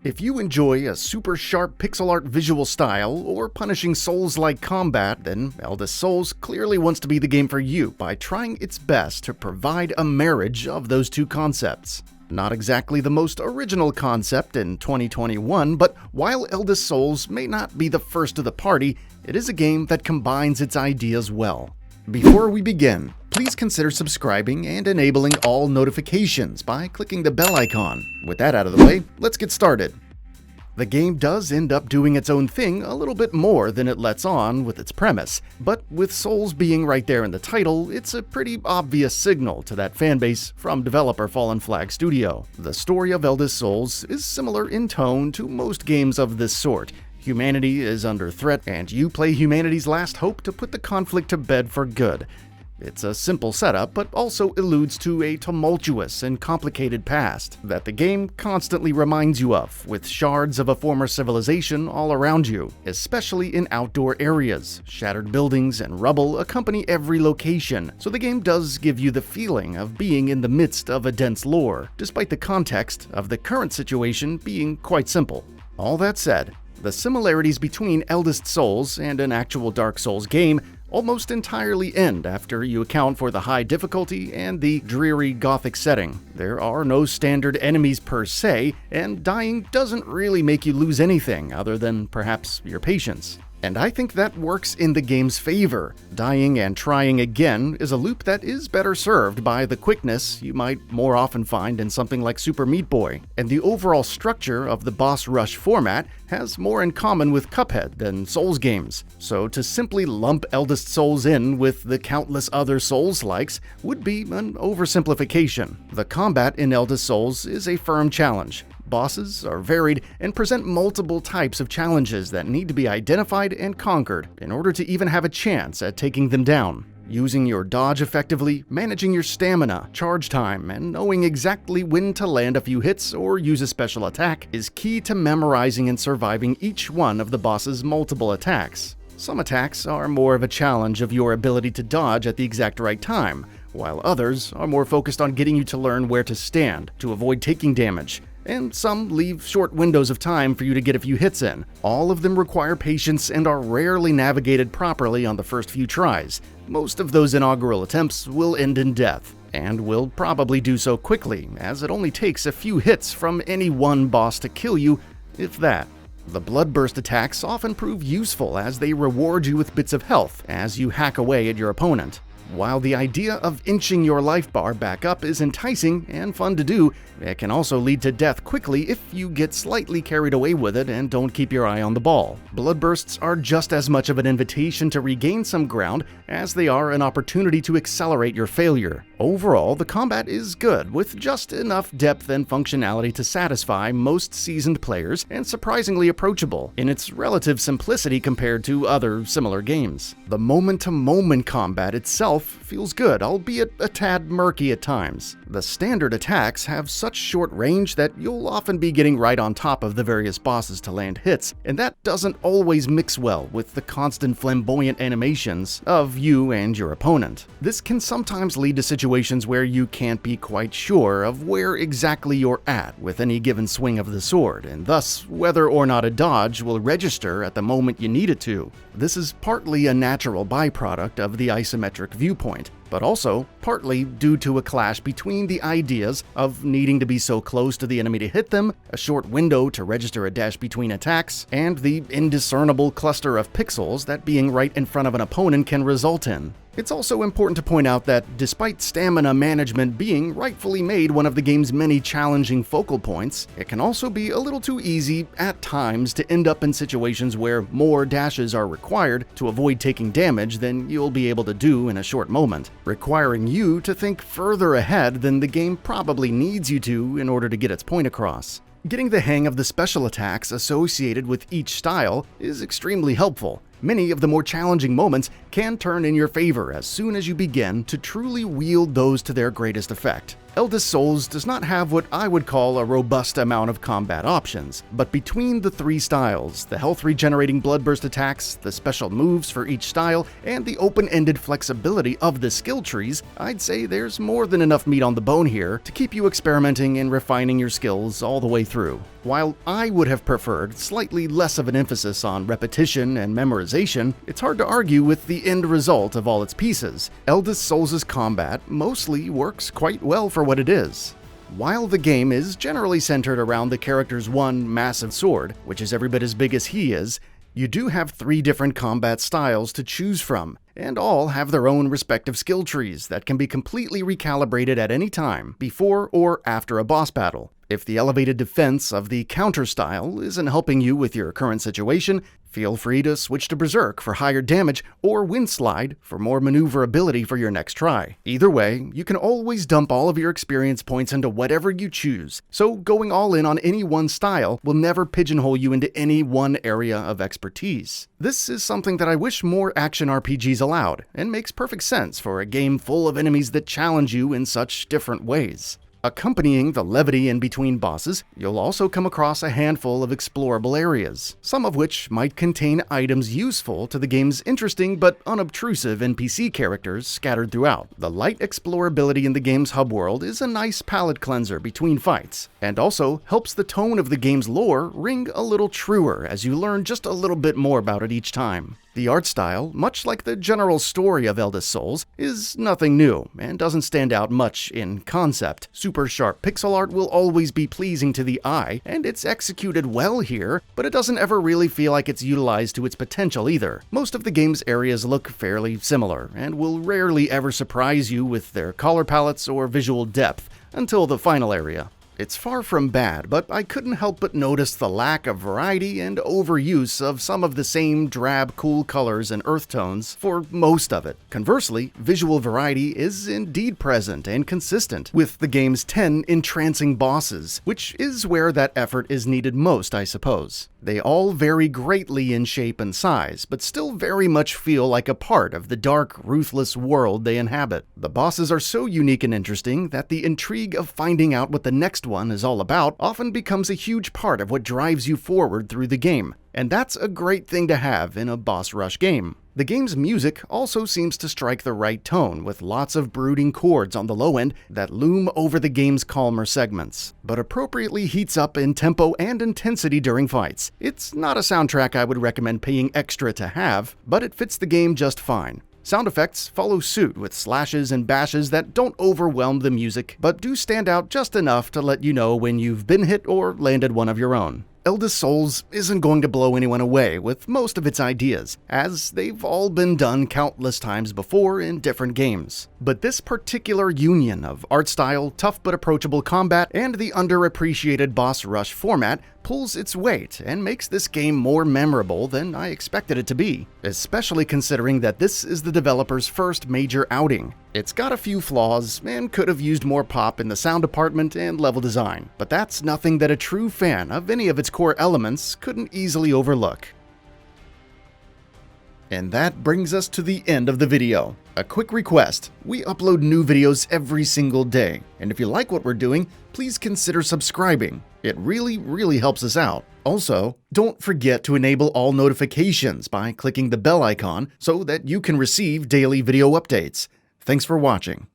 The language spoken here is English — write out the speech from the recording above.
If you enjoy a super sharp pixel art visual style or punishing Souls-like combat, then Eldest Souls clearly wants to be the game for you by trying its best to provide a marriage of those two concepts. Not exactly the most original concept in 2021, but while Eldest Souls may not be the first of the party, it is a game that combines its ideas well. Before we begin, please consider subscribing and enabling all notifications by clicking the bell icon. With that out of the way, let's get started. The game does end up doing its own thing a little bit more than it lets on with its premise, but with Souls being right there in the title, it's a pretty obvious signal to that fanbase from developer Fallen Flag Studio. The story of Eldest Souls is similar in tone to most games of this sort. Humanity is under threat, and you play humanity's last hope to put the conflict to bed for good. It's a simple setup, but also alludes to a tumultuous and complicated past that the game constantly reminds you of, with shards of a former civilization all around you, especially in outdoor areas. Shattered buildings and rubble accompany every location, so the game does give you the feeling of being in the midst of a dense lore, despite the context of the current situation being quite simple. All that said, the similarities between Eldest Souls and an actual Dark Souls game almost entirely end after you account for the high difficulty and the dreary gothic setting. There are no standard enemies per se, and dying doesn't really make you lose anything other than perhaps your patience. And I think that works in the game's favor. Dying and trying again is a loop that is better served by the quickness you might more often find in something like Super Meat Boy, and the overall structure of the boss rush format has more in common with Cuphead than Souls games. So to simply lump Eldest Souls in with the countless other Souls-likes would be an oversimplification. The combat in Eldest Souls is a firm challenge. Bosses are varied and present multiple types of challenges that need to be identified and conquered in order to even have a chance at taking them down. Using your dodge effectively, managing your stamina, charge time, and knowing exactly when to land a few hits or use a special attack is key to memorizing and surviving each one of the boss's multiple attacks. Some attacks are more of a challenge of your ability to dodge at the exact right time, while others are more focused on getting you to learn where to stand to avoid taking damage. And some leave short windows of time for you to get a few hits in. All of them require patience and are rarely navigated properly on the first few tries. Most of those inaugural attempts will end in death, and will probably do so quickly, as it only takes a few hits from any one boss to kill you, if that. The bloodburst attacks often prove useful as they reward you with bits of health as you hack away at your opponent. While the idea of inching your life bar back up is enticing and fun to do, it can also lead to death quickly if you get slightly carried away with it and don't keep your eye on the ball. Bloodbursts are just as much of an invitation to regain some ground as they are an opportunity to accelerate your failure. Overall, the combat is good, with just enough depth and functionality to satisfy most seasoned players and surprisingly approachable in its relative simplicity compared to other similar games. The moment-to-moment combat itself feels good, albeit a tad murky at times. The standard attacks have such short range that you'll often be getting right on top of the various bosses to land hits, and that doesn't always mix well with the constant flamboyant animations of you and your opponent. This can sometimes lead to situations where you can't be quite sure of where exactly you're at with any given swing of the sword, and thus whether or not a dodge will register at the moment you need it to. This is partly a natural byproduct of the isometric viewpoint, but also partly due to a clash between the ideas of needing to be so close to the enemy to hit them, a short window to register a dash between attacks, and the indiscernible cluster of pixels that being right in front of an opponent can result in. It's also important to point out that despite stamina management being rightfully made one of the game's many challenging focal points, it can also be a little too easy at times to end up in situations where more dashes are required to avoid taking damage than you'll be able to do in a short moment, requiring you to think further ahead than the game probably needs you to in order to get its point across. Getting the hang of the special attacks associated with each style is extremely helpful. Many of the more challenging moments can turn in your favor as soon as you begin to truly wield those to their greatest effect. Eldest Souls does not have what I would call a robust amount of combat options, but between the three styles, the health regenerating bloodburst attacks, the special moves for each style, and the open-ended flexibility of the skill trees, I'd say there's more than enough meat on the bone here to keep you experimenting and refining your skills all the way through. While I would have preferred slightly less of an emphasis on repetition and memorization, it's hard to argue with the end result of all its pieces. Eldest Souls' combat mostly works quite well for what it is. While the game is generally centered around the character's one massive sword, which is every bit as big as he is, you do have 3 different combat styles to choose from, and all have their own respective skill trees that can be completely recalibrated at any time, before or after a boss battle. If the elevated defense of the counter style isn't helping you with your current situation, feel free to switch to Berserk for higher damage or Wind Slide for more maneuverability for your next try. Either way, you can always dump all of your experience points into whatever you choose, so going all in on any one style will never pigeonhole you into any one area of expertise. This is something that I wish more action RPGs allowed, and makes perfect sense for a game full of enemies that challenge you in such different ways. Accompanying the levity in between bosses, you'll also come across a handful of explorable areas, some of which might contain items useful to the game's interesting but unobtrusive NPC characters scattered throughout. The light explorability in the game's hub world is a nice palate cleanser between fights, and also helps the tone of the game's lore ring a little truer as you learn just a little bit more about it each time. The art style, much like the general story of Eldest Souls, is nothing new and doesn't stand out much in concept. Super sharp pixel art will always be pleasing to the eye, and it's executed well here, but it doesn't ever really feel like it's utilized to its potential either. Most of the game's areas look fairly similar, and will rarely ever surprise you with their color palettes or visual depth, until the final area. It's far from bad, but I couldn't help but notice the lack of variety and overuse of some of the same drab, cool colors and earth tones for most of it. Conversely, visual variety is indeed present and consistent, with the game's 10 entrancing bosses, which is where that effort is needed most, I suppose. They all vary greatly in shape and size, but still very much feel like a part of the dark, ruthless world they inhabit. The bosses are so unique and interesting that the intrigue of finding out what the next one is all about often becomes a huge part of what drives you forward through the game, and that's a great thing to have in a boss rush game. The game's music also seems to strike the right tone, with lots of brooding chords on the low end that loom over the game's calmer segments, but appropriately heats up in tempo and intensity during fights. It's not a soundtrack I would recommend paying extra to have, but it fits the game just fine. Sound effects follow suit with slashes and bashes that don't overwhelm the music, but do stand out just enough to let you know when you've been hit or landed one of your own. Eldest Souls isn't going to blow anyone away with most of its ideas, as they've all been done countless times before in different games. But this particular union of art style, tough but approachable combat, and the underappreciated boss rush format pulls its weight and makes this game more memorable than I expected it to be, especially considering that this is the developer's first major outing. It's got a few flaws and could have used more pop in the sound department and level design, but that's nothing that a true fan of any of its core elements couldn't easily overlook. And that brings us to the end of the video. A quick request: we upload new videos every single day, and if you like what we're doing, please consider subscribing. It really helps us out. Also, don't forget to enable all notifications by clicking the bell icon so that you can receive daily video updates. Thanks for watching.